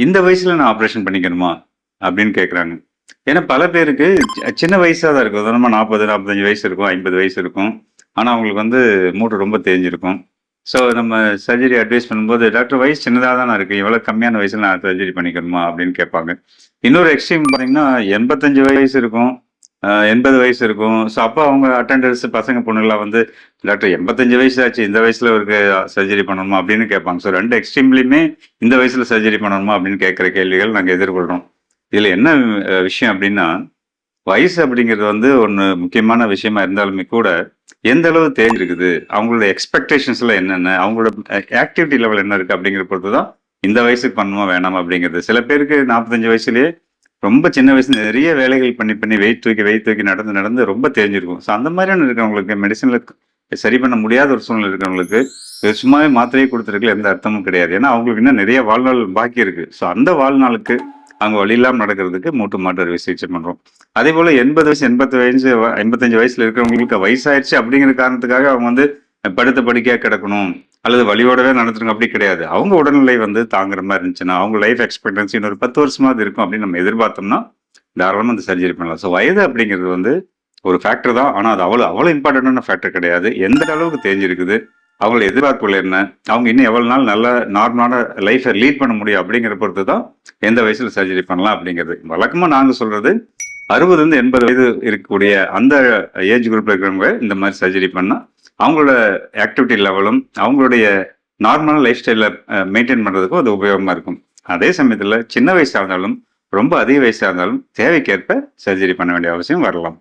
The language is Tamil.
இந்த வயசுல நான் ஆப்ரேஷன் பண்ணிக்கணுமா? அப்படின்னு கேட்குறாங்க. ஏன்னா பல பேருக்கு சின்ன வயசா தான் இருக்கும். உதாரணமா 40, 45 வயசு இருக்கும், 50 வயசு இருக்கும். ஆனா அவங்களுக்கு வந்து மூட்டு ரொம்ப தேஞ்சிருக்கும். ஸோ நம்ம சர்ஜரி அட்வைஸ் பண்ணும்போது, "டாக்டர் வயசு சின்னதா தானே இருக்கு. இவ்வளோ கம்மியான வயசுல நான் சர்ஜரி பண்ணிக்கணுமா?" அப்படின்னு கேட்பாங்க. இன்னொரு எக்ஸ்ட்ரீம் பார்த்தீங்கன்னா, 85 வயசு இருக்கும். 80 வயசு இருக்கும். ஸோ அப்ப அவங்க அட்டெண்டர்ஸ் பசங்க, பொண்ணுங்கலாம் வந்து, "டாக்டர் 85 வயசு ஆச்சு. இந்த வயசுல இவருக்கு சர்ஜரி பண்ணணுமா?" அப்படின்னு கேட்பாங்க. ஸோ 2 எக்ஸ்ட்ரீம்லயுமே இந்த வயசுல சர்ஜரி பண்ணணுமா? அப்படின்னு கேட்கிற கேள்விகள் நாங்க எதிர்கொள்றோம். இதுல என்ன விஷயம் அப்படின்னா, வயசு அப்படிங்கிறது வந்து ஒண்ணு முக்கியமான விஷயமா இருந்தாலுமே கூட, எந்த அளவு தேர்ந்திருக்குது, அவங்களோட எக்ஸ்பெக்டேஷன்ஸ்லாம் என்னென்ன, அவங்களோட ஆக்டிவிட்டி லெவல் என்ன இருக்கு அப்படிங்கிற பொறுத்து தான், இந்த வயசுக்கு பண்ணணுமா வேணாமா அப்படிங்கிறது. சில பேருக்கு 45 வயசுலயே ரொம்ப சின்ன வயசுல நிறைய வேலைகள் பண்ணி, பண்ணி வெயிட் தூக்கி நடந்து, நடந்து ரொம்ப தேய்ஞ்சிருக்கும். ஸோ அந்த மாதிரியான இருக்கிறவங்களுக்கு மெடிசின்ல சரி பண்ண முடியாத ஒரு சூழ்நிலை இருக்கிறவங்களுக்கு, இது சும்மாவே மாத்திரையே குடுத்துறதுல எந்த அர்த்தமும் கிடையாது. ஏன்னா, அவங்களுக்கு இன்னும் நிறைய வாழ்நாள் பாக்கி இருக்கு. ஸோ அந்த வாழ்நாளுக்கு அவங்க வழி இல்லாம நடக்கிறதுக்கு மூட்டு மாற்று அறுவை சிகிச்சை பண்றோம். அதேபோல 80 வயசு, 80 வயசு, 55 வயசுல இருக்கிறவங்களுக்கு வயசாயிருச்சு அப்படிங்கிற காரணத்துக்காக அவங்க வந்து படுத்த படுக்கையா கிடக்கணும், அல்லது வலியோடவே நடத்தணும் அப்படி கிடையாது. அவங்க உடல்நிலை வந்து தாங்குற மாரி இருந்துச்சுன்னா, அவங்க லைஃப் எக்ஸ்பெக்டன்சி இன்னொரு 10 வருஷமாவது இருக்கும் அப்படின்னு நம்ம எதிர்பார்த்தோம்னா, தாராளமா இந்த சர்ஜரி பண்ணலாம். ஸோ வயது அப்படிங்கிறது வந்து ஒரு ஃபேக்டர் தான். ஆனா அது அவ்வளோ அவ்வளோ இம்பார்ட்டன்டான ஃபேக்டர் கிடையாது. எந்த அளவுக்கு தேஞ்சிருக்குது, அவங்களோட எதிர்பார்ப்புகள் என்ன, அவங்க இன்னும் எவ்வளவு நாள் நல்ல நார்மலான லைஃப்ப லீட் பண்ண முடியும் அப்படிங்கிற பொறுத்து தான், எந்த வயசுல சர்ஜரி பண்ணலாம் அப்படிங்கிறது. வழக்கமா நாங்க சொல்றது 60லேருந்து 80 வயது இருக்கக்கூடிய அந்த ஏஜ் குரூப்ல இருக்கிறவங்க இந்த மாரி சர்ஜரி பண்ணா, அவங்களோட ஆக்டிவிட்டி லெவலும், அவங்களுடைய நார்மலான லைஃப் ஸ்டைல மெயின்டெயின் பண்றதுக்கும் அது உபயோகமா இருக்கும். அதே சமயத்துல சின்ன வயசா இருந்தாலும், ரொம்ப அதிக வயசா இருந்தாலும் தேவைக்கேற்ப சர்ஜரி பண்ண வேண்டிய அவசியம் வரலாம்.